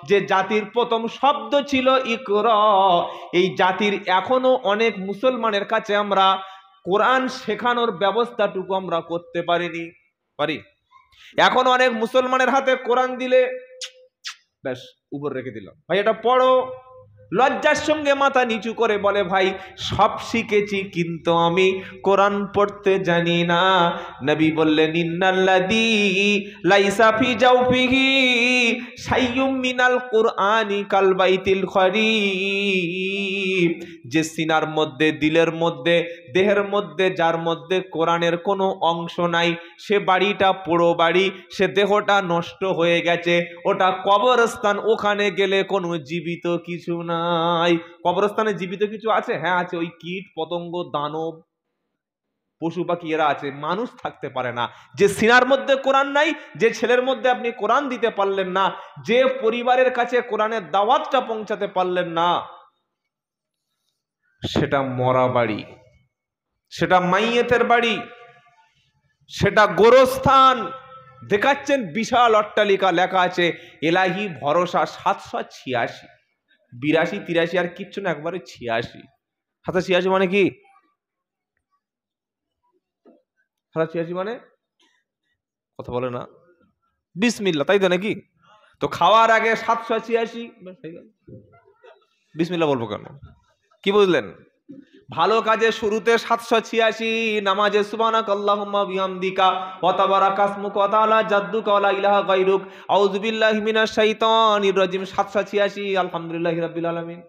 যে জাতির প্রথম শব্দ ছিল ইকরা, এই জাতির এখনো অনেক মুসলমানের কাছে আমরা কোরআন শেখানোর ব্যবস্থাটুকু আমরা করতে পারিনি। পারি? এখন অনেক মুসলমানের হাতে কোরআন দিলে ব্যাস উপর রেখে দিলাম, ভাই এটা পড়ো, লজ্জার সঙ্গে মাথা নিচু করে বলে ভাই সব শিখেছি কিন্তু আমি কোরআন পড়তে জানি না। নবী বললেন ইন্নাল্লাযী লাইসা ফি জাওফিহি শাইয়ুম মিনাল কুরআনি কাল বাইতিল খরিব, যে সিনার মধ্যে, দিলের মধ্যে, দেহের মধ্যে যার মধ্যে কোরআনের কোনো অংশ নাই, সে বাড়িটা পোড়ো বাড়ি, সে দেহটা নষ্ট হয়ে গেছে, ওটা কবরস্থান, ওখানে গেলে কোনো জীবিত কিছু নাই। কবরস্থানে জীবিত কিছু আছে? হ্যাঁ আছে, ওই কীট পতঙ্গ দানব পশু পাখি এরা আছে, মানুষ থাকতে পারে না। যে সিনার মধ্যে কোরআন নাই, যে ছেলের মধ্যে আপনি কোরআন দিতে পারলেন না, যে পরিবারের কাছে কোরআনের দাওয়াতটা পৌঁছাতে পারলেন না, সেটা মরা বাড়ি, সেটা মাইয়েতের বাড়ি, সেটা গোরস্থান। দেখাচ্ছেন বিশাল অট্টালিকা, লেখা আছে এলাহি ভরসা 786, 82, 83 আর কিচ্ছু না, একবারে 86। 786 মানে কি? 786 মানে কথা বলে না, বিসমিল্লাহ, তাই তো নাকি? তো খাওয়ার আগে 786, বিসমিল্লাহ বলবো কেন? কি বুঝলেন? ভালো কাজে শুরুতে 786, নামাজে সুবহানাক আল্লাহুম্মা বিহামদিকা ওয়া তাবারাকা ইসমুকা ওয়া তাআলা জাদ্দুকা ওয়া লা ইলাহা গায়রুক আউযু বিল্লাহি মিনাশ শাইতানির রাজিম 786, আলহামদুলিল্লাহি রাব্বিল আলামিন।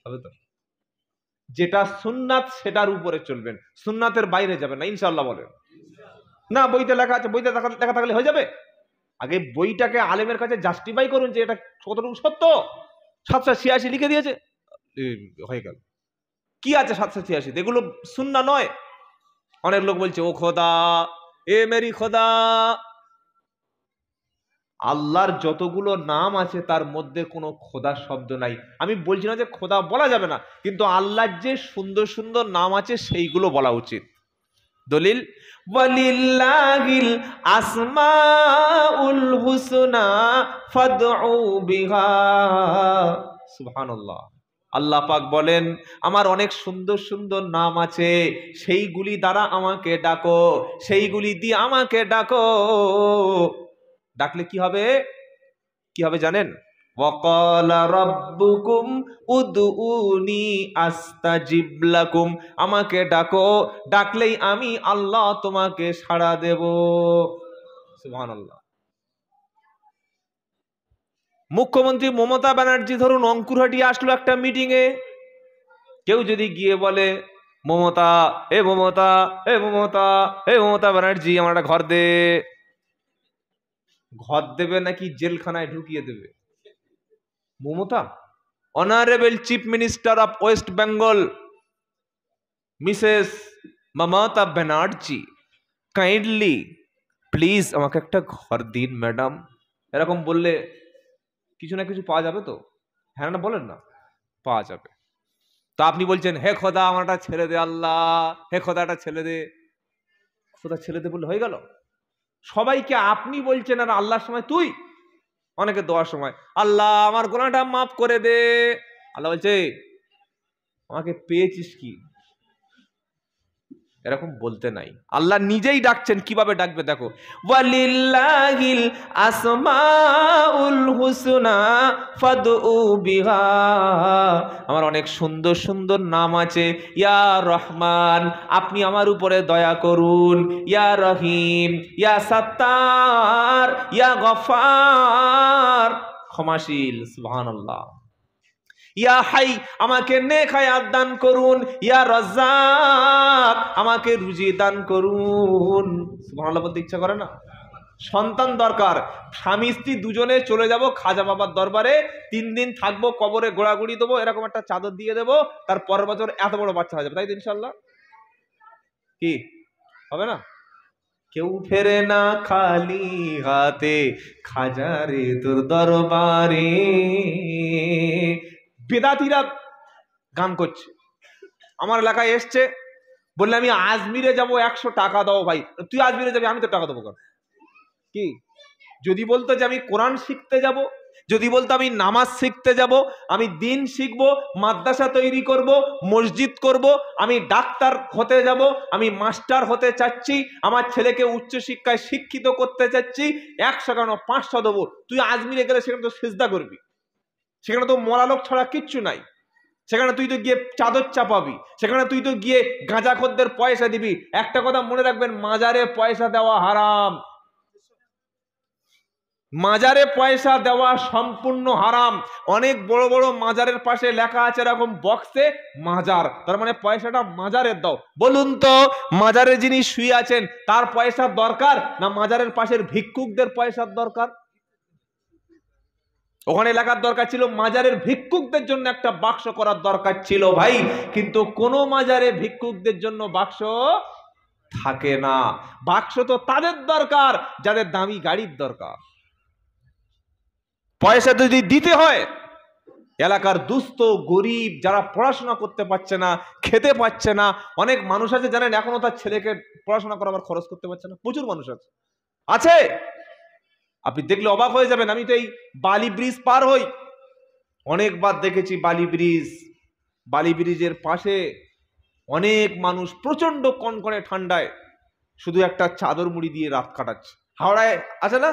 হবে তো? যেটা সুন্নাত সেটার উপরে চলবেন, সুন্নাতের বাইরে যাবেন না, ইনশাআল্লাহ বলেন। না বইতে লেখা আছে, বইতে লেখা থাকলে হয়ে যাবে? আগে বইটাকে আলেমের কাছে জাস্টিফাই করুন যে এটা কতটুকু সত্য। 786 লিখে দিয়েছে, হয়ে গেল। কি আছে 786? এগুলো সুন্নাহ নয়। অনেক লোক বলছে ও খোদা, এ মেরি খোদা। আল্লাহর যতগুলো নাম আছে তার মধ্যে কোনো খোদা শব্দ নাই। আমি বলছি না যে খোদা বলা যাবে না, কিন্তু আল্লাহর যে সুন্দর সুন্দর নাম আছে সেইগুলো বলা উচিত। দলিল ওয়ালিল্লাহিল আসমাউল হুসনা ফাদউ বিহা। সুবহানাল্লাহ। আল্লাহ পাক বলেন আমার অনেক সুন্দর সুন্দর নাম আছে, সেইগুলি দ্বারা আমাকে ডাকো, সেইগুলি দিয়ে আমাকে ডাকো। ডাকলে কি হবে? কি হবে জানেন? ওয়াকালা রাব্বুকুম উদউনি আস্তাজিব লাকুম, আমাকে ডাকো, ডাকলেই আমি আল্লাহ তোমাকে সাড়া দেব। সুবহানাল্লাহ। মুখ্যমন্ত্রী মমতা ব্যানার্জি ধরুন অঙ্কুরহাটি আসলো একটা মিটিং এ, কেউ যদি গিয়ে বলে মমতা, এ মমতা, এ মমতা, এ মমতা ব্যানার্জি আমার একটা ঘর দে, ঘর দেবে নাকি জেলখানায় ঢুকিয়ে দেবে? Mamata, honourable chief minister of West Bengal Mrs Mamata Banerjee, kindly please আমাকে একটা ঘর দিন ম্যাডাম, এরকম বললে কিছু না কিছু পাওয়া যাবে তো? হ্যাঁ না বলেন না? পাওয়া যাবে। তো আপনি বলছেন হে খোদা আমার একটা ছেলে দে, আল্লাহ হে খোদা একটা ছেলে দে। খোদা ছেলে দে বললে হয়ে গেল? সবাইকে আপনি বলছেন আর আল্লাহর সময় তুই। অনেকে দোয়ার সময় আল্লাহ আমার গুনাহটা মাফ করে দে, আল্লাহ বলছে আমাকে পেয়েছিস কি? এরকম বলতে নাই। আল্লাহ নিজেই ডাকছেন, কিভাবে ডাকবে দেখো, ওয়ালিল্লাহিল আসমাউল হুসনা ফাদউ বিহা, আমার অনেক সুন্দর সুন্দর নাম আছে। ইয়া রহমান, আপনি আমার উপরে দয়া করুন। ইয়া রহিম, ইয়া সাত্তার, ইয়া গফার, ক্ষমাশীল। সুবহানাল্লাহ। ইয়া হাই, আমাকে নেক হায়াত দান করুন। ইয়া রাজ্জাক, আমাকে রুজি দান করুন। সুবহানাল্লাহ বলতে ইচ্ছা করে না? সন্তান দরকার, স্বামী স্ত্রী দুজনে চলে যাব খাজা বাবার দরবারে, 3 দিন থাকবো, কবরে গোড়াগুড়ি দেবো, এরকম একটা চাদর দিয়ে দেবো, তার পরের বছর এত বড় বাচ্চা হয়ে যাবে, তাই তো ইনশাআল্লাহ? কি হবে না? কেউ ফেরে না খালি হাতে, খাজারে তোর দরবারে। বেদাতিরা গান করছে, আমার এলাকায় এসছে, বললে আমি আজমিরে যাব, 100 টাকা দাও। ভাই তুই আজমিরে যাবি, আমি তো টাকা দেবো কেন? কি যদি বলতো যে আমি কোরআন শিখতে যাব, যদি বলতো আমি নামাজ শিখতে যাব, আমি দিন শিখব, মাদ্রাসা তৈরি করব, মসজিদ করব, আমি ডাক্তার হতে যাব, আমি মাস্টার হতে চাচ্ছি, আমার ছেলেকে উচ্চশিক্ষায় শিক্ষিত করতে চাচ্ছি, 100 কেন 500 দেবো, তুই আজমিরে গেলে সেখানে তো সিজদা করবি, সেখানে তো মরা লোক ছাড়া কিচ্ছু নাই, সেখানে তুই তো গিয়ে চাদর চাপাবি, সেখানে তুই তো গিয়ে গাঁজাখোরদের পয়সা দিবি। একটা কথা মনে রাখবেন, মাজারে পয়সা দেওয়া হারাম, মাজারে পয়সা দেওয়া সম্পূর্ণ হারাম। অনেক বড় বড় মাজারের পাশে লেখা আছে এরকম বক্সে মাজার, তার মানে পয়সাটা মাজারের দাও। বলুন তো, মাজারে যিনি শুয়ে আছেন তার পয়সার দরকার না মাজারের পাশের ভিক্ষুকদের পয়সার দরকার? ওখানে লেখার দরকার ছিল মাজারের ভিক্ষুকদের জন্য একটা বাক্স করার দরকার ছিল ভাই, কিন্তু কোন মাজারে ভিক্ষুকদের জন্য বাক্স থাকে না। বাক্স তো তাদের দরকার যাদের দামি গাড়ির দরকার। পয়সা যদি দিতে হয়, এলাকার দুস্থ গরিব যারা পড়াশোনা করতে পারছে না, খেতে পাচ্ছে না, অনেক মানুষ আছে জানেন এখনো তার ছেলেকে পড়াশোনা করাবার খরচ করতে পারছে না, প্রচুর মানুষ আছে আছে আপনি দেখলে অবাক হয়ে যাবেন। আমি তো এই বালি ব্রিজ পার হই, অনেকবার দেখেছি বালি ব্রিজ, বালি ব্রিজের পাশে অনেক মানুষ প্রচন্ড কনকনে ঠান্ডায় শুধু একটা চাদর মুড়ি দিয়ে রাত কাটাচ্ছে। হাওড়ায় আছে না,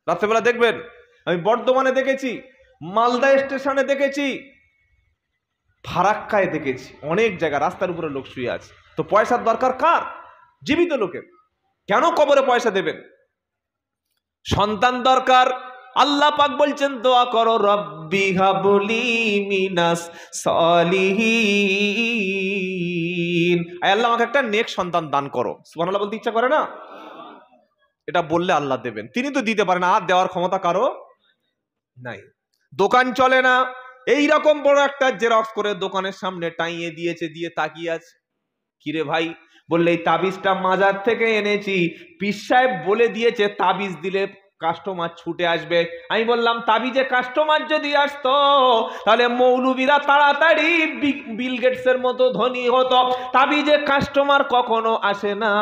রাত্রেবেলা দেখবেন, আমি বর্ধমানে দেখেছি, মালদা স্টেশনে দেখেছি, ফারাক্কায় দেখেছি, অনেক জায়গা রাস্তার উপরে লোক শুয়ে আছে। তো পয়সার দরকার কার? জীবিত লোকের। কেন কবরে পয়সা দেবেন? সন্তান দরকার। আল্লাহ পাক বলছেন দোয়া করো, রব্বি হাবলি মিনাস সলিহিন, আয় আল্লাহ আমাকে একটা নেক সন্তান দান করো। সুবহানাল্লাহ বলতে ইচ্ছা করে না? এটা বললে আল্লাহ দেবেন, তিনি তো দিতে পারেন, আর দেওয়ার ক্ষমতা কারো নাই। দোকান চলে না, এই রকম বড় একটা জেরক্স করে দোকানের সামনে টাইয়ে দিয়েছে, দিয়ে তাকিয়ে আছে। কিরে ভাই? বললে এই তাবিজটা মাজার থেকে এনেছি, পীর সাহেব বলে দিয়েছে তাবিজ দিলে কাস্টমার ছুটে আসবে। আমি বললাম তাবিজে কাস্টমার যদি আসতো তাহলে মৌলবীরা তাড়াতাড়ি বিল গেটসের মতো ধনী হতো। তাবিজে কাস্টমার কখনো আসে না।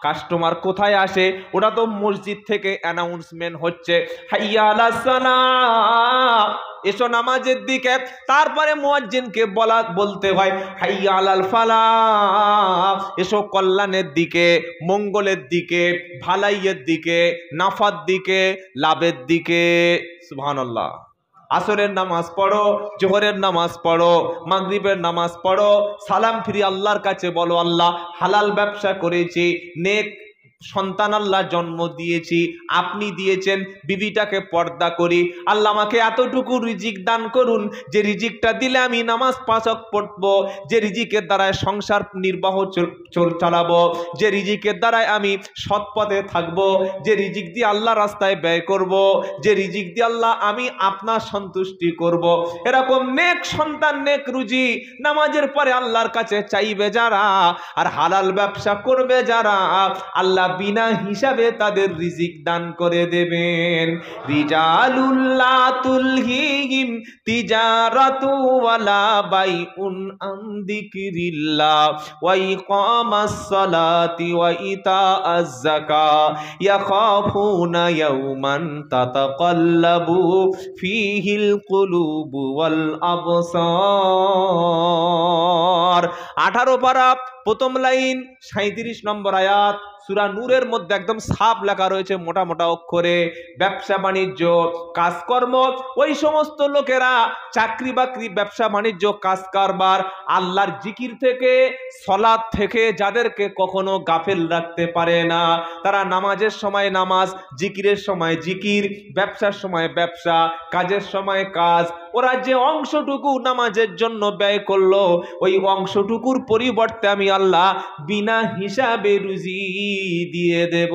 কাস্টমার কোথায় আসে? ওটা তো মসজিদ থেকে অ্যানাউন্সমেন্ট হচ্ছে, হাইয়া আলাস সালাহ, এসো নামাজের দিকে। তারপরে মুয়াজ্জিনকে বলতে হয় হাইয়া আলাল ফালাহ, এসো কল্যাণের দিকে, মঙ্গলের দিকে, ভালাইয়ের দিকে, নাফার দিকে, লাভের দিকে। সুবহানাল্লাহ। আসরের নামাজ পড়ো, জোহরের নামাজ পড়ো, মাগরিবের নামাজ পড়ো, সালাম ফিরি আল্লাহর কাছে বলো, আল্লাহ হালাল ব্যবসা করেছি, নেক সন্তান আল্লাহ জন্ম দিয়েছি, আপনি দিয়েছেন, বিবিটাকে পর্দা করি, আল্লাহ আমাকে এতটুকু রিজিক দান করুন যে রিজিকটা দিলে আমি নামাজ 5 ওয়াক্ত পড়বো, যে রিজিকের দ্বারায় সংসার নির্বাহ চালাবো, যে রিজিকের দ্বারায় আমি সৎ পথে থাকবো, যে রিজিক দিয়ে আল্লাহ রাস্তায় ব্যয় করব, যে রিজিক দিয়ে আল্লাহ আমি আপনার সন্তুষ্টি করব। এরকম নেক সন্তান, নেক রুজি নামাজের পরে আল্লাহর কাছে চাইবে যারা, আর হালাল ব্যবসা করবে যারা, আল্লাহ বিনা হিসাবে তাদের রিজিক দান করে দেবেন। রিজালুল্লাহ তুলহিহিম তিজারাতু ওয়ালা বাইউন আন যিকরিল্লাহ ওয়া ইকামাস সালাতি ওয়া ইতাআজ যাকাত ইয়াখাফুনা ইয়াওমান তাতাকাল্লাবু ফীহিল কুলুবু ওয়াল আবসার। 18 পারা প্রথম লাইন 37 নম্বর আয়াত, সূরা নূরের মধ্যে একদম সাফ লেখা রয়েছে মোটা মোটা অক্ষরে, ব্যবসা বাণিজ্য কাজকর্ম, ওই সমস্ত লোকেরা চাকরি বাকরি, ব্যবসা বাণিজ্য, কাজ কারবার, আল্লাহর জিকির থেকে, সলাত থেকে যাদেরকে কখনো গাফেল রাখতে পারে না, তারা নামাজের সময় নামাজ, জিকিরের সময় জিকির, ব্যবসার সময় ব্যবসা, কাজের সময় কাজ, ওরা যে অংশটুকু নামাজের জন্য ব্যয় করলো, ওই অংশটুকুর পরিবর্তে আমি আল্লাহ বিনা হিসাবে রুজি দিয়ে দেব।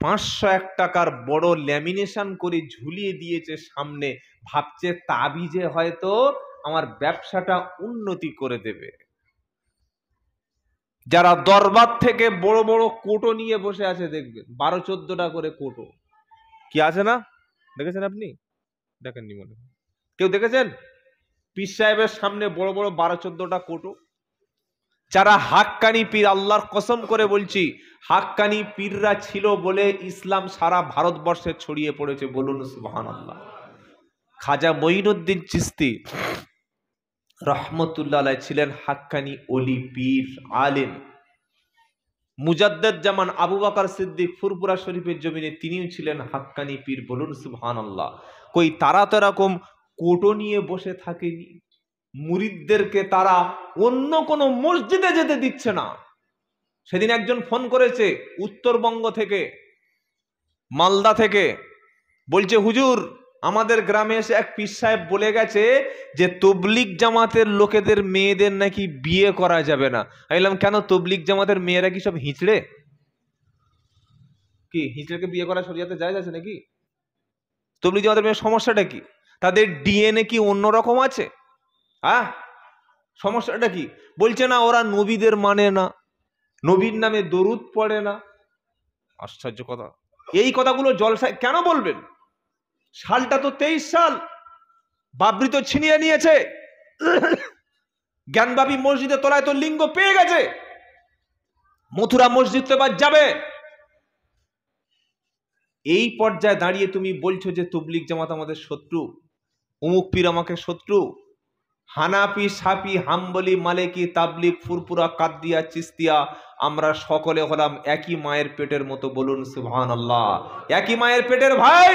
501 টাকার বড় ল্যামিনেশন করে ঝুলিয়ে দিয়েছে সামনে, ভাবছে তাবিজে হয়তো আমার ব্যবসাটা উন্নতি করে দেবে। যারা দরবার থেকে বড় বড় কোটো নিয়ে বসে আছে দেখবেন, 12-14টা করে কোটো, কি আছে না? দেখেছেন আপনি? দেখেননি মনে হয়, কেউ দেখেছেন? পীর সাহেবের সামনে বড় বড় 12-14টা কোটো। যারা হাক্কানি পীর, আল্লাহর কসম করে বলছি, হাক্কানি পীররা ছিল বলে ইসলাম সারা ভারতবর্ষে ছড়িয়ে পড়েছে, বলুন সুবহানাল্লাহ। খাজা মঈনুদ্দিন চিশতি রহমতুল্লাহ আলাইহি ছিলেন হাক্কানি ওলি পীর আলেম। মুজাদ্দেদ জামান আবু বকর সিদ্দিক ফুরফুরা শরীফের জমিনে তিনিও ছিলেন হাক্কানি পীর, বলুন সুবহানাল্লাহ। কই তারা তো এরকম কোটো নিয়ে বসে থাকেনি, মুরিদদেরকে তারা অন্য কোনো মসজিদে যেতে দিচ্ছে না। সেদিন একজন ফোন করেছে উত্তরবঙ্গ থেকে, মালদা থেকে, বলছে হুজুর আমাদের গ্রামে এসে এক পীর সাহেব বলে গেছে যে তবলিগ জামাতের লোকেদের মেয়েদের নাকি বিয়ে করা যাবে না। আমি বললাম কেন, তবলিগ জামাতের মেয়েরা কি সব হিঁচড়ে? কি হিঁচড়েকে বিয়ে করা শরিয়াতে জায়েজ আছে নাকি? তবলিগ জামাতের মেয়ের সমস্যাটা কি? তাদের ডিএনএ কি অন্যরকম আছে? হ্যাঁ, সমস্যাটা কি? বলছে না ওরা নবীদের মানে না, নবীর নামে দরুদ পড়ে না। আশ্চর্য কথা। এই কথাগুলো জলসায় কেন বলবেন? সালটা তো 23 সাল, বাবরি তো ছিনিয়ে নিয়েছে, জ্ঞানবাপী মসজিদের তলায় তো লিঙ্গ পেয়ে গেছে, মথুরা মসজিদ তো এবার যাবে। এই পর্যায়ে দাঁড়িয়ে তুমি বলছো যে তবলিগ জামাত আমাদের শত্রু, অমুক পীর আমাকে শত্রু। হানাফি, সাফি, হাম্বলি, মালিকি, তাবলিগ, ফুরফুরা, কাদরিয়া, চিশতিয়া, আমরা সকলে হলাম একই মায়ের পেটের মতো, বলুন সুবহানাল্লাহ। একই মায়ের পেটের ভাই।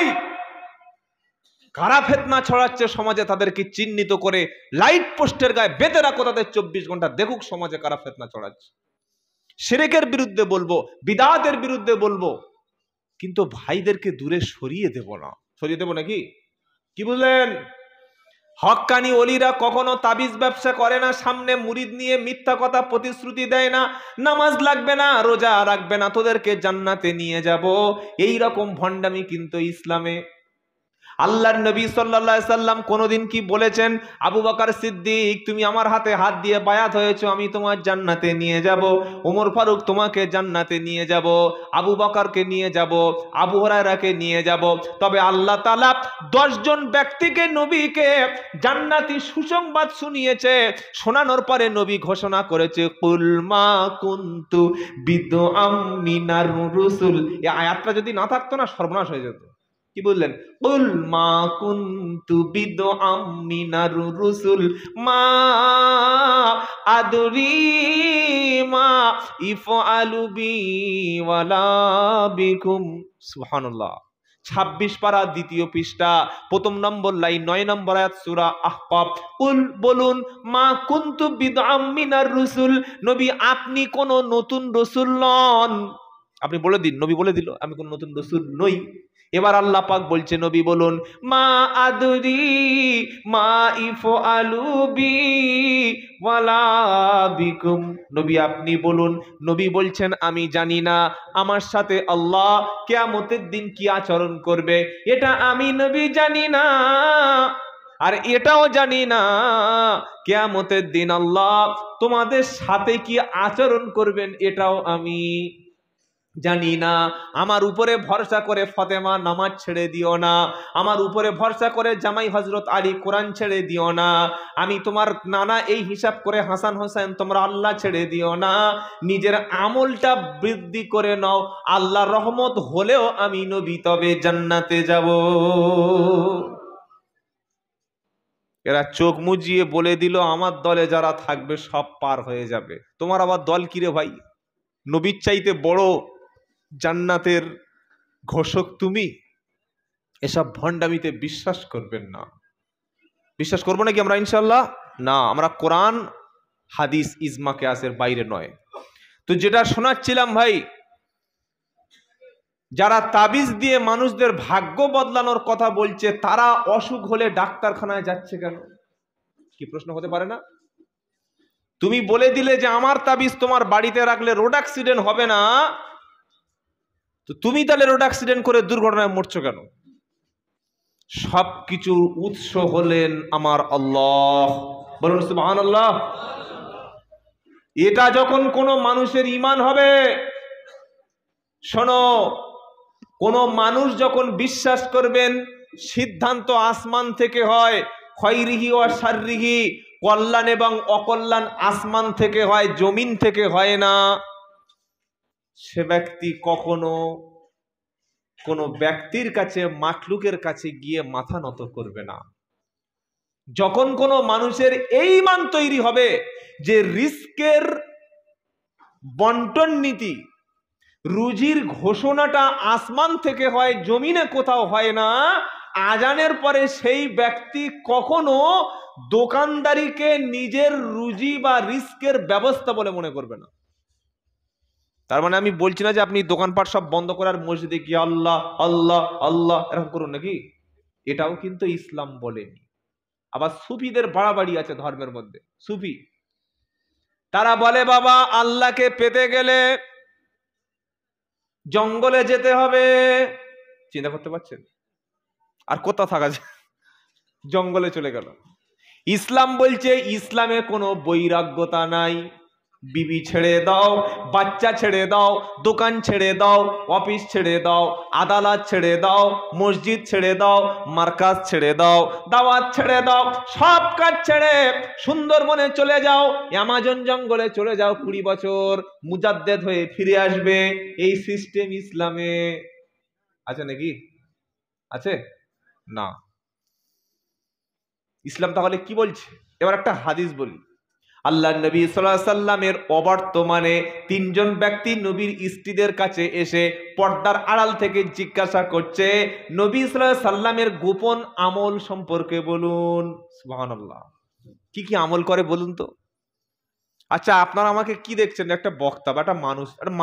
কারা ফিতনা ছড়াচ্ছে সমাজে তাদেরকে চিহ্নিত করে লাইট পোস্টের গায়ে বেঁধে রাখো, তাদের 24 ঘন্টা দেখুক সমাজে কারা ফিতনা ছড়াচ্ছে। শিরকের বিরুদ্ধে বলবো, বিদআতের বিরুদ্ধে বলবো, কিন্তু ভাইদেরকে দূরে সরিয়ে দেব না। সরিয়ে দেব নাকি? কি বুঝলেন? হক্কানি ওলিরা কখনো তাবিজ ব্যবসা করে না, সামনে মুরিদ নিয়ে মিথ্যা কথা প্রতিশ্রুতি দেয় না, নামাজ লাগবে না, রোজা রাখবে না, তোদেরকে জান্নাতে নিয়ে যাব, এই রকম ভণ্ডামি কিন্তু ইসলামে। আল্লাহর নবী সাল্লাল্লাহু আলাইহি সাল্লাম কোনদিন কি বলেছেন, আবু বকর সিদ্দিক তুমি আমার হাতে হাত দিয়ে বায়াত হয়েছো, আমি তোমার জান্নাতে নিয়ে যাব, ওমর ফারুক তোমাকে জান্নাতে নিয়ে যাব, আবু বকরকে নিয়ে যাব, আবু হুরায়রাকে নিয়ে যাব। তবে আল্লাহ তাআলা 10 জন ব্যক্তিকে, নবীকে জান্নাতি সুসংবাদ শুনিয়েছে। শোনানোর পরে নবী ঘোষণা করেছে, কুল মা কুনতু বিদআম মিনার রুসুল। এই আয়াতটা যদি না থাকতো না সর্বনাশ হয়ে যেত। কি বললেন? কুল মা কুনতু বিদআম মিনার রুসুল মা আদরি মা ইফআলু বি ওয়ালা বিকুম। সুবহানাল্লাহ। 26 পারা 2য় পৃষ্ঠা 1 নম্বর লাইন 9 নম্বর আয়াত সূরা আহকাফ। কুল বলুন, মা কুনতু বিদআম মিনার রুসুল, নবী আপনি কোন নতুন রাসূল নন। আপনি বলে দিন, নবী বলে দিল আমি কোন নতুন রাসূল নই। এবার আল্লাহ পাক বলছে নবী বলুন, মা আদরি মা ইফআলু বি ওয়ালা বিকুম। নবী আপনি বলুন, নবী বলছেন আমি জানি না আমার সাথে আল্লাহ কিয়ামতের দিন কি আচরণ করবে, এটা আমি নবী জানি না। আর এটাও জানি না কিয়ামতের দিন আল্লাহ তোমাদের সাথে কি আচরণ করবেন, এটাও আমি জানি না। আমার উপরে ভরসা করে ফাতেমা নামাজ ছেড়ে দিও না, আমার উপরে ভরসা করে জামাই হযরত আলী কোরআন ছেড়ে দিও না, আমি তোমার নানা এই হিসাব করে হাসান হোসেন তোমরা আল্লাহ ছেড়ে দিও না। নিজের আমলটা বৃদ্ধি করে নাও, আল্লাহর রহমত হলেও আমি নবী তবে জান্নাতে যাব। এরা চোখ মুজিয়ে বলে দিল আমার দলে যারা থাকবে সব পার হয়ে যাবে। তোমার আবার দল কিরে ভাই? নবীর চাইতে বড় জান্নাতের ঘোষক তুমি। এসব ভণ্ডামিতে বিশ্বাস করবেন না। বিশ্বাস করবো নাকি আমরা? ইনশাল্লাহ না। আমরা কোরআন হাদিস ইজমা কিয়াসের বাইরে নয়। তো যেটা শোনাচ্ছিলাম ভাই, যারা তাবিজ দিয়ে মানুষদের ভাগ্য বদলানোর কথা বলছে, তারা অসুখ হলে ডাক্তারখানায় যাচ্ছে কেন? কি প্রশ্ন হতে পারে না? তুমি বলে দিলে যে আমার তাবিজ তোমার বাড়িতে রাখলে রোড অ্যাক্সিডেন্ট হবে না, তো তুমি তাহলে রোড অ্যাক্সিডেন্ট করে দুর্ঘটনায় মরছো কেন? সবকিছুর উৎস হলেন আমার আল্লাহ, বলুন সুবহানাল্লাহ। এটা যখন কোনো মানুষের ঈমান হবে, শোনো, কোন মানুষ যখন বিশ্বাস করবেন সিদ্ধান্ত আসমান থেকে হয়, খৈরিহি ওয়া শাররিহি, কল্যাণ এবং অকল্যাণ আসমান থেকে হয়, জমিন থেকে হয় না, সে ব্যক্তি কখনো কোনো ব্যক্তির কাছে, মাখলুকের কাছে গিয়ে মাথা নত করবে না। যখন কোনো মানুষের এই মান তৈরি হবে যে রিস্কের বন্টন নীতি, রুজির ঘোষণাটা আসমান থেকে হয়, জমিনে কোথাও হয় না, আজানের পরে সেই ব্যক্তি কখনো দোকানদারিকে নিজের রুজি বা রিস্কের ব্যবস্থা বলে মনে করবে না। তার মানে আমি বলছি না যে আপনি দোকানপাট সব বন্ধ করার মসজিদে গিয়ে আল্লাহ আল্লাহ আল্লাহ এরকম করুন নাকি, এটাও কিন্তু ইসলাম বলেনি। আবার সুফিদের বাড়াবাড়ি আছে ধর্মের মধ্যে। সুফি তারা বলে বাবা আল্লাহকে পেতে গেলে জঙ্গলে যেতে হবে। চিন্তা করতে পারছেন? আর কোথা থাকা যায়, জঙ্গলে চলে গেল। ইসলাম বলছে ইসলামে কোনো বৈরাগ্যতা নাই। বিবি ছেড়ে দাও, বাচ্চা ছেড়ে দাও, দোকান ছেড়ে দাও, অফিস ছেড়ে দাও, আদালত ছেড়ে দাও, মসজিদ ছেড়ে দাও, মার্কাজ ছেড়ে দাও, দাওয়াত ছেড়ে দাও, সব কাজ ছেড়ে সুন্দরবনে চলে যাও, অ্যামাজন জঙ্গলে চলে যাও, 20 বছর মুজাদ্দেদ হয়ে ফিরে আসবে। এই সিস্টেম ইসলামে আছে নাকি? আছে না। ইসলাম তাহলে কি বলছে? এবার একটা হাদিস বলি। আল্লাহ নবী সাল্লাল্লাহু আলাইহি সাল্লামের অবর্তমানে 3 জন ব্যক্তি নবীর স্ত্রীদের কাছে এসে পর্দার আড়াল থেকে জিজ্ঞাসা করছে, নবী সাল্লাল্লাহু আলাইহি সাল্লামের গোপন আমল সম্পর্কে বলুন। সুবহানাল্লাহ, কি কি আমল করে বলুন তো। আচ্ছা আপনারা আমাকে কি দেখছেন? একটা বক্তা বা একটা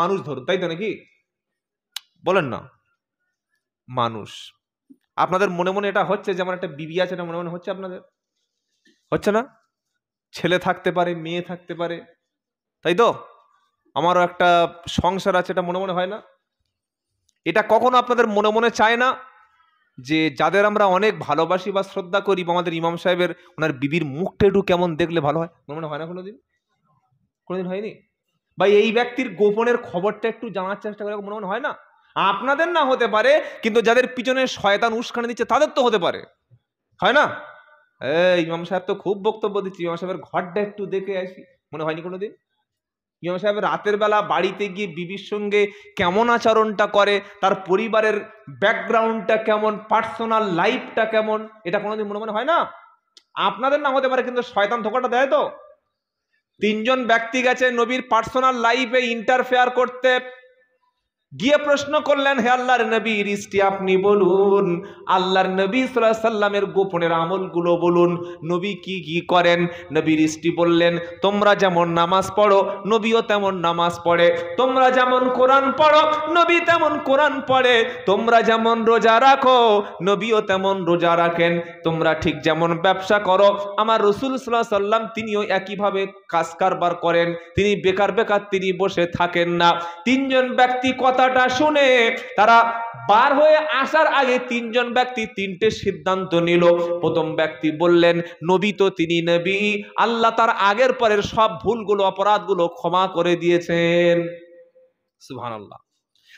মানুষ ধরুন, তাই তো নাকি? বলেন না, মানুষ। আপনাদের মনে মনে এটা হচ্ছে যেমন একটা বিবি আছে, এটা মনে মনে হচ্ছে আপনাদের? হচ্ছে না? ছেলে থাকতে পারে, মেয়ে থাকতে পারে, তাই তো? আমারও একটা সংসার আছে, এটা মনে মনে হয় না? এটা কখনো আপনাদের মনে মনে চায় না যে যাদের আমরা অনেক ভালোবাসি বা শ্রদ্ধা করি, বা আমাদের ইমাম সাহেবের ওনার বিবির মুখটা একটু কেমন দেখলে ভালো হয়? মনে মনে হয় না কোনোদিন? কোনোদিন হয়নি? বা এই ব্যক্তির গোপনের খবরটা একটু জানার চেষ্টা করে, মনে মনে হয় না? আপনাদের না হতে পারে, কিন্তু যাদের পিছনে শয়তান উস্কানি দিচ্ছে তাদের তো হতে পারে, হয় না? ইমাম সাহেব তো খুব বক্তব্য দিচ্ছে, ইমাম সাহেবের ঘরটা একটু দেখে আসি, মনে হয়নি কোনোদিন? ইমাম সাহেব রাতের বেলা বাড়িতে গিয়ে বিবির সঙ্গে কেমন আচরণটা করে, তার পরিবারের ব্যাকগ্রাউন্ডটা কেমন, পার্সোনাল লাইফটা কেমন, এটা কোনোদিন মনে মনে হয় না? আপনাদের না হতে পারে, কিন্তু শয়তান ধোঁকাটা দেয় তো। 3 জন ব্যক্তি গেছে নবীর পার্সোনাল লাইফে ইন্টারফেয়ার করতে, গিয়ে প্রশ্ন করলেন, হে আল্লাহর নবী রিস্টি আপনি বলুন, আল্লাহর নবী সাল্লাল্লাহু আলাইহি সাল্লামের গোপনের আমলগুলো বলুন, নবী কি কি করেন। নবী রিস্টি বললেন, তোমরা যেমন নামাজ পড়ো নবীও তেমন নামাজ পড়ে, তোমরা যেমন কোরআন পড়ো নবী তেমন কোরআন পড়ে, তোমরা যেমন রোজা রাখো নবীও তেমন রোজা রাখেন, তোমরা ঠিক যেমন ব্যবসা করো আমার রাসূল সাল্লাল্লাহু আলাইহি সাল্লাম তিনিও একইভাবে কাজ কারবার করেন, তিনি বেকার তিনি বসে থাকেন না। 3 জন ব্যক্তি কথাটা শুনে তারা বার হয়ে আসার আগে 3 জন ব্যক্তি 3টে সিদ্ধান্ত নিল। প্রথম ব্যক্তি বললেন, নবী তো তিনি নবী, আল্লাহ তার আগের পরের সব ভুলগুলো অপরাধগুলো ক্ষমা করে দিয়েছেন। সুবহানাল্লাহ।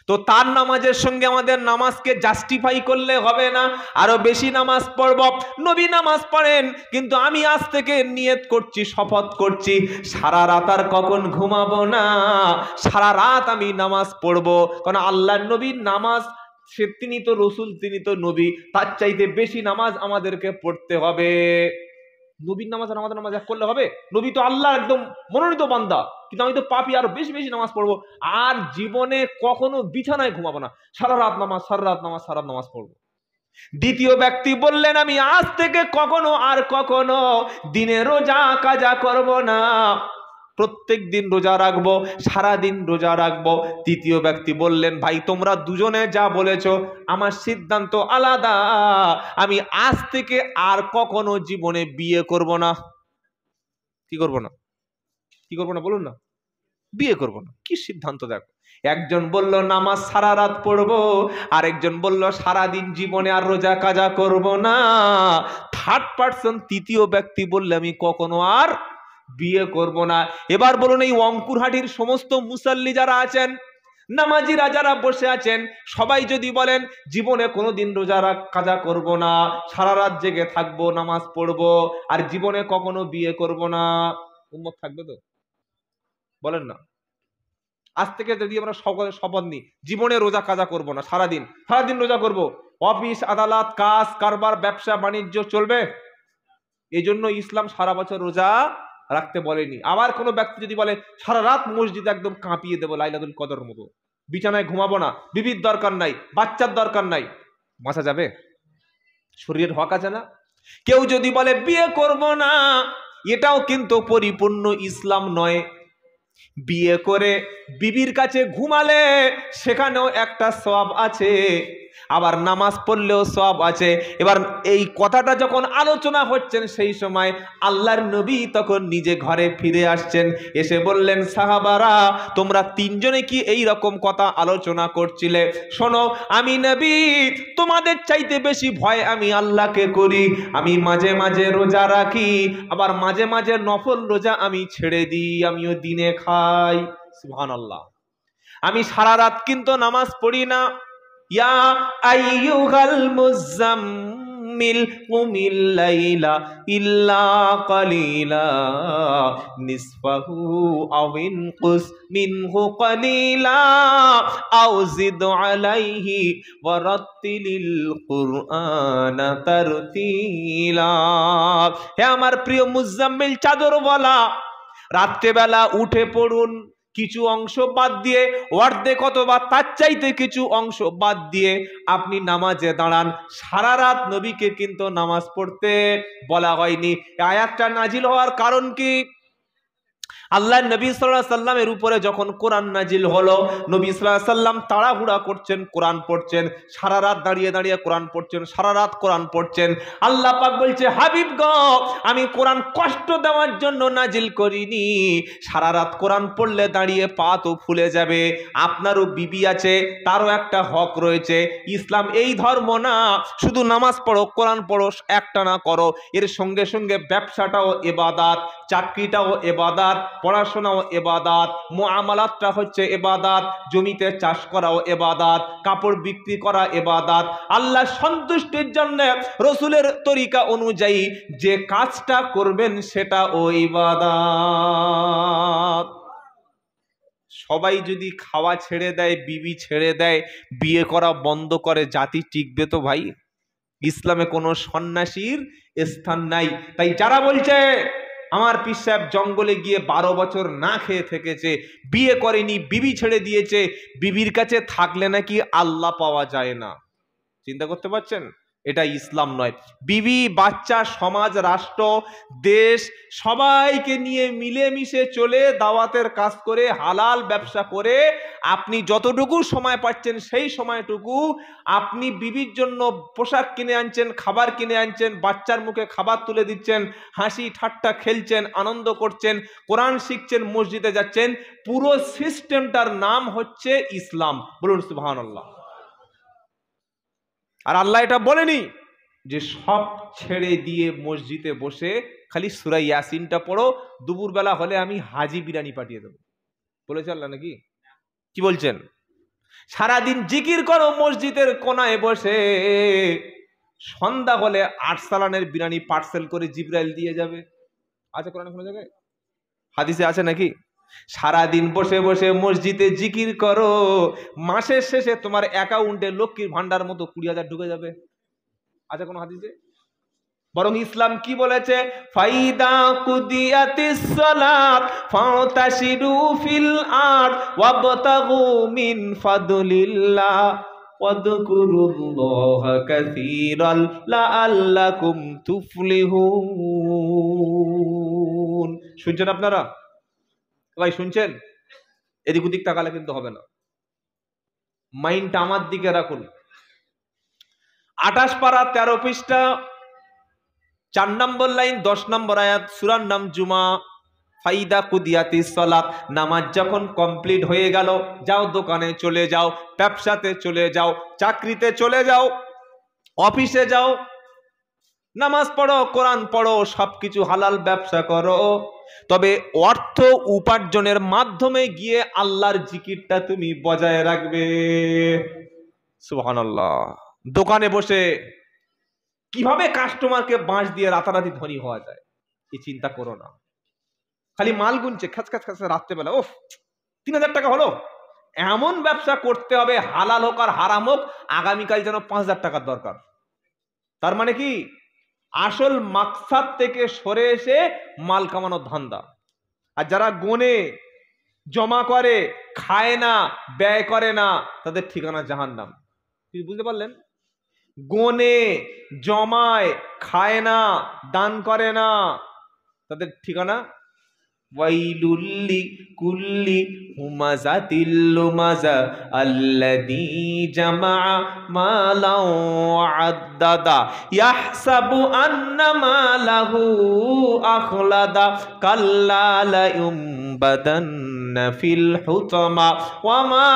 তো তার নামাজের সঙ্গে আমাদের নামাজকে জাস্টিফাই করলে হবে না, আরো বেশি নামাজ পড়ব। নবী নামাজ পড়েন, কিন্তু আমি আজ থেকে নিয়ত করছি, শপথ করছি, সারা রাত আর কখন ঘুমাবো না, সারা রাত আমি নামাজ পড়বো। কারণ আল্লাহর নবীর নামাজ, তিনি তো রসুল, তিনি তো নবী, তার চাইতে বেশি নামাজ আমাদেরকে পড়তে হবে। নবীর নামাজ আর আমাদের নামাজ এক করলে হবে? নবী তো আল্লাহ একদম মনোনীত বান্দা, কিন্তু আমি তো পাপী, আরো বেশি বেশি নামাজ পড়বো। আর জীবনে কখনো বিছানায় ঘুমাবো না, সারা রাত নামাজ, সারা রাত নামাজ, সারা রাত নামাজ পড়বো। দ্বিতীয় ব্যক্তি বললেন, আমি আজ থেকে কখনো আর কখনো দিনে রোজা কাজা করব না, প্রত্যেক দিন রোজা রাখবো, সারা দিন রোজা রাখবো। তৃতীয় ব্যক্তি বললেন, ভাই তোমরা দুজনে যা বলেছো আমার সিদ্ধান্ত আলাদা, আমি আজ থেকে আর কখনো জীবনে বিয়ে করব না। কি করব না? কি করব না বলুন না? বিয়ে করব না। কি সিদ্ধান্ত দেখো! একজন বলল নামাজ সারা রাত পড়বো, আরেকজন বলল সারা দিন জীবনে আর রোজা কাজা করব না। থার্ড পারসন, তৃতীয় ব্যক্তি বললে আমি কখনো আর বিয়ে করব না। এবার বলুন, এই অঙ্কুরহাটির সমস্ত মুসাল্লি যারা আছেন, নামাজিরা যারা বসে আছেন সবাই যদি বলেন জীবনে কোনোদিন রোজা কাজা করব না, সারা রাত জেগে থাকবো, নামাজ পড়বো, আর জীবনে কখনো বিয়ে করব না, উম্মত থাকবে তো? বলেন না। আজ থেকে যদি আমরা সকলে শপথ নিই জীবনে রোজা কাজা করব না, সারাদিন সারাদিন রোজা করব, অফিস আদালত কাজ কারবার ব্যবসা বাণিজ্য চলবে? এই জন্য ইসলাম সারা বছর রোজা রাখতে বলেনি। আবার কোনো ব্যক্তি যদি বলে সারা রাত মসজিদ একদম কাঁপিয়ে দেবো লাইলাতুল কদর মতো, বিছানায় ঘুমাবো না, বিবির দরকার নাই, বাচ্চার দরকার নাই, বাঁচা যাবে? শরীরের হক আছে না? কেউ যদি বলে বিয়ে করব না, এটাও কিন্তু পরিপূর্ণ ইসলাম নয়। বিয়ে করে বিবির কাছে ঘুমালে সেখানেও একটা সওয়াব আছে, আবার নামাজ পড়লেও সওয়াব আছে। এবার এই কথাটা যখন আলোচনা হচ্ছেন সেই সময় আল্লাহর নবী তখন নিজে ঘরে ফিরে আসছেন, এসে বললেন সাহাবারা তোমরা তিনজনে কি এই রকম কথা আলোচনা করছিলে? শোনো, আমি নবী তোমাদের চাইতে বেশি ভয় আমি আল্লাহকে করি। আমি মাঝে মাঝে রোজা রাখি, আবার মাঝে মাঝে নফল রোজা আমি ছেড়ে দিই, আমিও দিনে খাই। সুবহানাল্লাহ। আমি সারা রাত কিন্তু নামাজ পড়ি না। ইয়া আইয়ুহাল মুজাম্মিল কুমিল লাইলা ইল্লা কালিলা নিসফাহু আও ইনকুস মিনহু কালিলা আও জিদ আলাইহি ওয়া রাত্তিলিল কুরআনা তারতিলা। হে আমার প্রিয় মুজাম্মিল চাদরওয়ালা, রাত্রেবেলা উঠে পড়ুন, কিছু অংশ বাদ দিয়ে, অর্ধেক অথবা তার চাইতে কিছু অংশ বাদ দিয়ে আপনি নামাজে দাঁড়ান। সারা রাত নবীকে কিন্তু নামাজ পড়তে বলা হয়নি। আয়াতটা নাজিল হওয়ার কারণ কি? আল্লাহ নবী সাল্লাল্লাহু আলাইহি সাল্লামের উপরে যখন কোরআন নাজিল হলো, নবী সাল্লাল্লাহু আলাইহি সাল্লাম তাড়াহুড়া করছেন, কোরআন পড়ছেন, সারা রাত দাঁড়িয়ে দাঁড়িয়ে কোরআন পড়ছেন, সারা রাত কোরআন পড়ছেন। আল্লাহ পাক বলছে হাবিব গো, আমি কোরআন কষ্ট দেওয়ার জন্য নাজিল করিনি, সারা রাত কোরআন পড়লে দাঁড়িয়ে পা তো ফুলে যাবে, আপনারও বিবি আছে, তারও একটা হক রয়েছে। ইসলাম এই ধর্ম না শুধু নামাজ পড়ো কোরআন পড়ো একটানা করো, এর সঙ্গে সঙ্গে ব্যবসাটাও ইবাদত, চাকরিটাও ইবাদত, পড়াশোনাও ইবাদত, মুআমালাতটা হচ্ছে ইবাদত, জমিতে চাষ করাও ইবাদত, কাপড় বিক্রি করা ইবাদত। আল্লাহ সন্তুষ্টির জন্য রাসূলের তরিকা অনুযায়ী যে কাজটা করবেন সেটাও ইবাদত। সবাই যদি খাওয়া ছেড়ে দেয়, বিবি ছেড়ে দেয়, বিয়ে করা বন্ধ করে, জাতি টিকবে তো ভাই? ইসলামে কোনো সন্ন্যাসীর স্থান নাই। তাই যারা বলছে আমার পীর সাহেব জঙ্গলে গিয়ে 12 বছর না খেয়ে থেকেছে, বিয়ে করেনি, বিবি ছেড়ে দিয়েছে, বিবির কাছে থাকলে নাকি আল্লাহ পাওয়া যায় না, চিন্তা করতে পারছেন? এটা ইসলাম নয়। বিবি, বাচ্চা, সমাজ, রাষ্ট্র, দেশ সবাইকে নিয়ে মিলেমিশে চলে দাওয়াতের কাজ করে হালাল ব্যবসা করে আপনি যতটুকু সময় পাচ্ছেন সেই সময়টুকু আপনি বিবির জন্য পোশাক কিনে আনছেন, খাবার কিনে আনছেন, বাচ্চার মুখে খাবার তুলে দিচ্ছেন, হাসি ঠাট্টা খেলছেন, আনন্দ করছেন, কোরআন শিখছেন, মসজিদে যাচ্ছেন। পুরো সিস্টেমটার নাম হচ্ছে ইসলাম। বলুন সুবহানাল্লাহ। আর আল্লাহ এটা বলেনি যে সব ছেড়ে দিয়ে মসজিদে বসে খালি সূরা ইয়াসিনটা পড়ো, দুপুরবেলা হলে আমি হাজি বিরিয়ানি পাঠিয়ে দেবো। বলেছে আল্লাহ নাকি? কি বলছেন? সারাদিন জিকির করো মসজিদের কোনায় বসে, সন্ধ্যা হলে 8 সালানের বিরিয়ানি পার্সেল করে জিবরাইল দিয়ে যাবে। আছে কোরআনে কোনো জায়গায়? হাদিসে আছে নাকি? সারাদিন বসে বসে মসজিদে জিকির করো, মাসের শেষে তোমার অ্যাকাউন্টে লক্ষ্মীর ভান্ডার মতো 20,000 ঢুকে যাবে। আছে কোন হাদিসে? বরং ইসলাম কি বলেছে? ফাইদা কুদিয়াতিস সালাত ফাতাশিরু ফিল আরদ ওয়াবতাগু মিন ফাদলিল্লাহ ওয়াযকুরুল্লাহা কাসীরান লাআল্লাকুম তুফলিহুন। শুনছেন আপনারা? ভাই শুনছেন? এদিক ওদিক তাকালে কিন্তু হবে না, মাইন্ডটা আমার দিকে রাখুন। 28 পারা 13 পৃষ্ঠা 4 নম্বর লাইন 10 নম্বর আয়াত, সূরার নাম জুমা। ফাইদা কুদিয়াতিস সালাত, নামাজ যখন কমপ্লিট হয়ে গেল, যাও দোকানে চলে যাও, ব্যবসাতে চলে যাও, চাকরিতে চলে যাও, অফিসে যাও, নামাজ পড়ো, কোরআন পড়ো, সবকিছু হালাল ব্যবসা করো, তবে অর্থ উপার্জনের মাধ্যমে গিয়ে আল্লাহর জিকিরটা তুমি বজায় রাখবে। সুবহানাল্লাহ। দোকানে বসে কিভাবে কাস্টমারকে বাঁশ দিয়ে রাতারাতি ধনী হওয়া যায় এই চিন্তা করো না। খালি মাল গুনছে খাচ খাচ খাচ রাত্রেবেলা, ওফ 3000 টাকা হলো, এমন ব্যবসা করতে হবে হালাল হোক আর হারাম হোক, আগামীকাল যেন 5000 টাকার দরকার। তার মানে কি, আসল মাকসাদ থেকে সরে এসে মাল কামানোর ধান্দা। আর যারা গোনে, জমা করে, খায় না, ব্যয় করে না, তাদের ঠিকানা জাহান্নাম। বুঝতে পারলেন? গোনে, জমায়, খায় না, দান করে না, তাদের ঠিকানা ওয়াইলুল্লি কুল্লি হুমাযাতিল লুমাযা আল্লাযী জামাআ মালাও আদ্দাদা ইয়াহসাবু আন্না মালাহু আখলাদা কাল্লা লা ইউমবাদান্না ফিল হুতামা ওয়া মা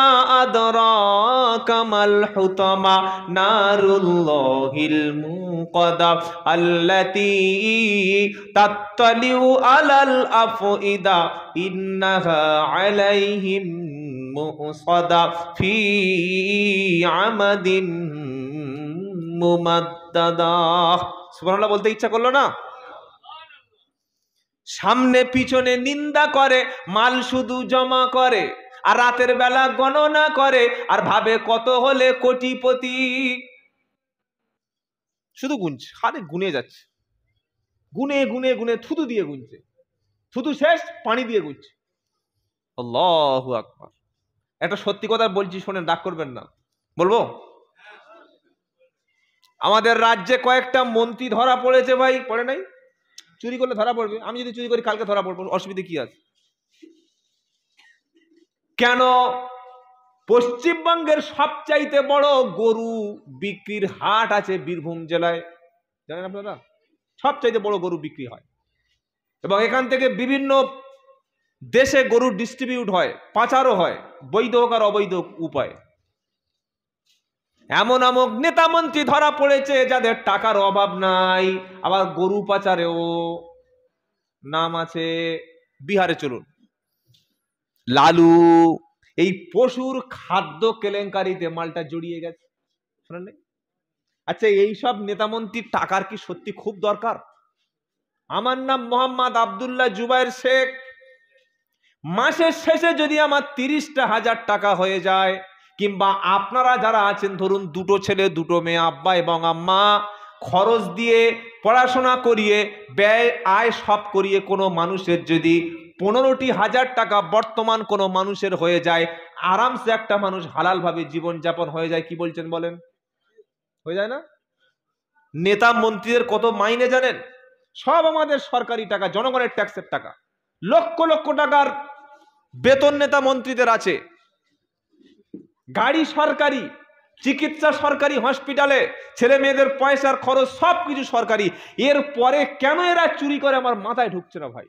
আদরাকা মাল হুতামা নারুল্লাহিল মুকাদা আল্লাতী তাত্তালিউ আলাল আফইদা ইন্নাহা আলাইহিম মুসাদা ফি আমাদিন মুমাদ্দাদা। সুবহানাল্লাহ বলতে ইচ্ছা করলো না? সামনে পিছনে নিন্দা করে, মাল শুধু জমা করে, আর রাতের বেলা গণনা করে, আর ভাবে কত হলে কোটিপতি। শুধু গুনছে, আরে গুনে যাচ্ছে, গুনে গুনে গুনে থুতু দিয়ে গুনছে, থুতু শেষ পানি দিয়ে গুনছে। আল্লাহু আকবার। একটা সত্যি কথা বলছি, শোনেন, রাগ করবেন না, বলবো? আমাদের রাজ্যে কয়েকটা মন্ত্রী ধরা পড়েছে ভাই, পড়ে নাই? চুরি করলে ধরা পড়বে, আমি যদি চুরি করি কালকে ধরা পড়বো, অসুবিধা কি আছে? কেন? পশ্চিমবঙ্গের সবচাইতে বড় গরু বিক্রির হাট আছে বীরভূম জেলায়, জানেন আপনারা? সবচাইতে বড় গরু বিক্রি হয়, এবং এখান থেকে বিভিন্ন দেশে গরু ডিস্ট্রিবিউট হয়, পাচারও হয়, বৈধ হোক আর অবৈধ উপায়। এমন এমন নেতা মন্ত্রী ধরা পড়েছে যাদের টাকার অভাব নাই, আবার গরু পাচারেও নাম আছে। বিহারে চলুন, লালু এই পশুর খাদ্য কেলেঙ্কারিতে মালটা জড়িয়ে গেছে, শোনেন নাই? আচ্ছা, এইসব নেতামন্ত্রীর টাকার কি সত্যি খুব দরকার? আমার নাম মোহাম্মদ আব্দুল্লাহ জুবায়ের শেখ, মাসের শেষে যদি আমার 30,000 টাকা হয়ে যায়, কিংবা আপনারা যারা আছেন ধরুন দুটো ছেলে দুটো মেয়ে, আব্বা এবং আম্মা, খরচ দিয়ে পড়াশোনা করিয়ে ব্যয় আয় সব করিয়ে কোনো মানুষের যদি 15,000 টাকা বর্তমান কোনো মানুষের হয়ে যায়, আরামসে একটা মানুষ হালালভাবে জীবনযাপন হয়ে যায়। কি বলছেন বলেন? হয়ে যায় না? নেতা মন্ত্রীদের কত মাইনে জানেন? সব আমাদের সরকারি টাকা, জনগণের ট্যাক্সের টাকা, লক্ষ লক্ষ টাকার বেতন নেতা মন্ত্রীদের আছে, গাড়ি সরকারি, চিকিৎসা সরকারি, হসপিটালে ছেলে মেয়েদের পয়সার খরচ সবকিছু সরকারি। এর পরে কেন এরা চুরি করে আমার মাথায় ঢুকছে না ভাই।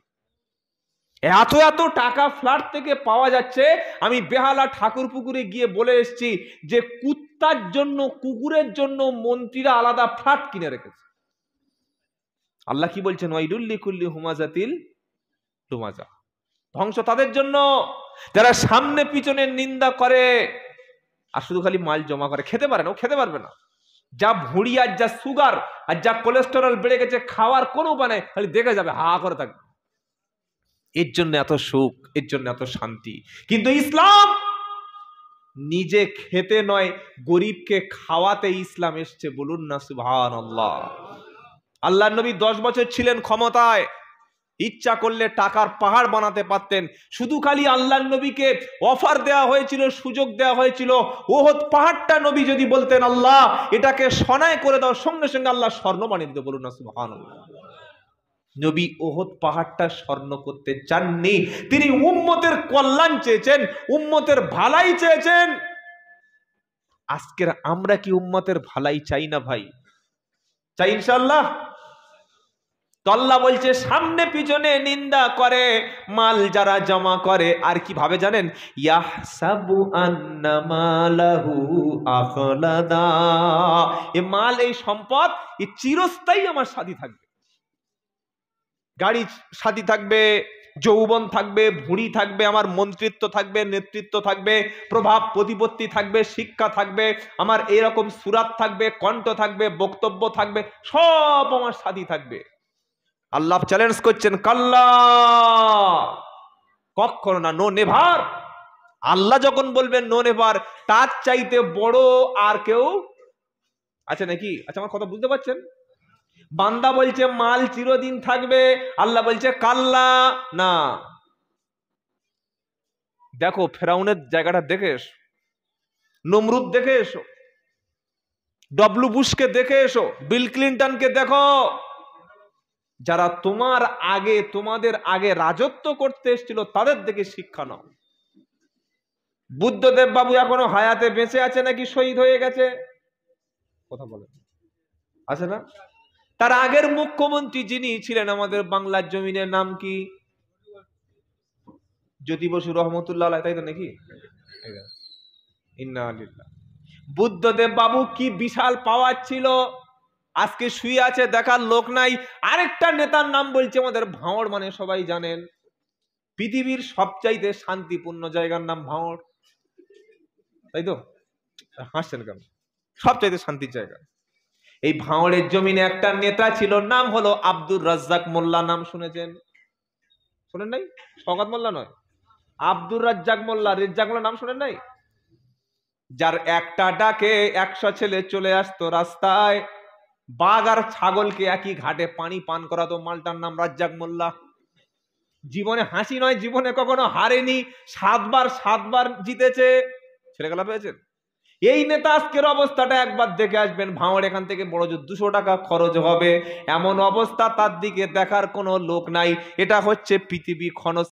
এত এত টাকা ফ্ল্যাট থেকে পাওয়া যাচ্ছে। আমি বেহালা ঠাকুরপুকুরে গিয়ে বলে এসেছি যে কুত্তার জন্য, কুকুরের জন্য মন্ত্রীরা আলাদা ফ্ল্যাট কিনে রেখেছে। আল্লাহ কি বলছেন? ওয়াইলুল লিকুল্লি হুমাযাতিল লুমাযা, ধ্বংস তাদের জন্য যারা সামনে পিছনে নিন্দা করে আর শুধু খালি মাল জমা করে। খেতে পারে না, ও খেতে পারবে না। যা ভুঁড়ি আর যা সুগার আর যা কোলেস্টেরল বেড়ে গেছে, খাওয়ার কোনো উপায় নেই, খালি দেখে যাবে, হা করে থাকবে। এর জন্য এত সুখ, এর জন্য এত শান্তি। কিন্তু ইসলাম নিজে খেতে নয়, গরিবকে খাওয়াতে ইসলাম এসছে। বলুন না সুবহানাল্লাহ। আল্লাহ নবী 10 বছর ছিলেন ক্ষমতায়, ইচ্ছা করলে টাকার পাহাড় বানাতে পারতেন। শুধু খালি আল্লাহ নবীকে অফার দেওয়া হয়েছিল, সুযোগ দেওয়া হয়েছিল, ওহদ পাহাড়টা নবী যদি বলতেন আল্লাহ এটাকে সোনায় করে দাও, সঙ্গে সঙ্গে আল্লাহ স্বর্ণ বানিয়ে দিত। বলুন না সুবহানাল্লাহ। নবী ওহদ পাহাড়টা স্বর্ণ করতে চাননি, তিনি উম্মতের কল্যাণ চেয়েছেন, উম্মতের ভালাই চেয়েছেন। আজকের আমরা কি উম্মতের ভালাই চাই না ভাই? চাই ইনশাআল্লাহ। তো আল্লাহ বলছে সামনে পিছনে নিন্দা করে মাল যারা জমা করে, আর কিভাবে জানেন? ইয়াহসাবু আন্না মালাহু আখলাদা, এই মাল এই সম্পদ এই চিরস্থায়ী আমার সাথী থাকবে, গাড়ি সাথী থাকবে, যৌবন থাকবে, ভুঁড়ি থাকবে, আমার মন্ত্রিত্ব থাকবে, নেতৃত্ব থাকবে, প্রভাব প্রতিপত্তি থাকবে, শিক্ষা থাকবে, আমার এরকম সুরাত থাকবে, কণ্ঠ থাকবে, বক্তব্য থাকবে, সব আমার সাথী থাকবে। আল্লাহ চ্যালেঞ্জ করছেন কাল্লা, কখনো না, নো নেভার। আল্লাহ যখন বলবেন নো নেভার, তার চাইতে বড় আর কেউ আছে নাকি? আচ্ছা, আমার কথা বুঝতে পারছেন? বান্দা বলছে মাল চিরদিন থাকবে, আল্লাহ বলছে কাল্লা না। দেখো ফেরাউনের জায়গাটা দেখে এসো, নমরুদ দেখে এসো, ডব্লু বুশকে দেখে এসো, বিল ক্লিন্টনকে দেখো, যারা তোমার আগে তোমাদের আগে রাজত্ব করতে এসেছিল তাদের দেখে শিক্ষা নাও। বুদ্ধদেব বাবু এখনো হায়াতে বেঁচে আছে নাকি শহীদ হয়ে গেছে? কথা বলেন, আছে না? তার আগের মুখ্যমন্ত্রী যিনি ছিলেন আমাদের বাংলার জমিনের নাম কি? জ্যোতি বসু রহমতুল্লাহ আলাইহি, তাই তো নাকি? ইন্না লিল্লাহ। বুদ্ধদেব বাবু কি বিশাল পাওয়ার ছিল, আজকে শুয়ে আছে, দেখার লোক নাই। আরেকটা নেতার নাম বলছে আমাদের ভাঁড়, মানে সবাই জানেন পৃথিবীর সবচাইতে শান্তিপূর্ণ জায়গার নাম ভাঁড়, তাই তো? হাসছেন কেন? সবচাইতে শান্তির জায়গা। এই ভাঁড়ের জমিনে একটা নেতা ছিল, নাম হলো আব্দুর রাজ্জাক মোল্লা। নাম শুনেছেন? শোনেন নাই? শওকত মোল্লা নয়, আব্দুর রাজ্জাক মোল্লা। রেজ্জাক মোল্লা নাম শোনেন নাই? যার একটা ডাকে 100 ছেলে চলে আসতো রাস্তায়, বাঘ আর ছাগলকে একই ঘাটে পানি পান করাতো, মালটার নাম রাজ্জাক মোল্লা। জীবনে হাসি নয়, জীবনে কখনো হারেনি, 7বার জিতেছে, ছেলেগুলা পেয়েছেন। এই নেতা আজকের অবস্থাটা একবার দেখে আসবেন। ভাঁড় এখান থেকে বড় জোর 200 টাকা খরচ হবে, এমন অবস্থা, তার দিকে দেখার কোনো লোক নাই। এটা হচ্ছে পৃথিবী ক্ষণ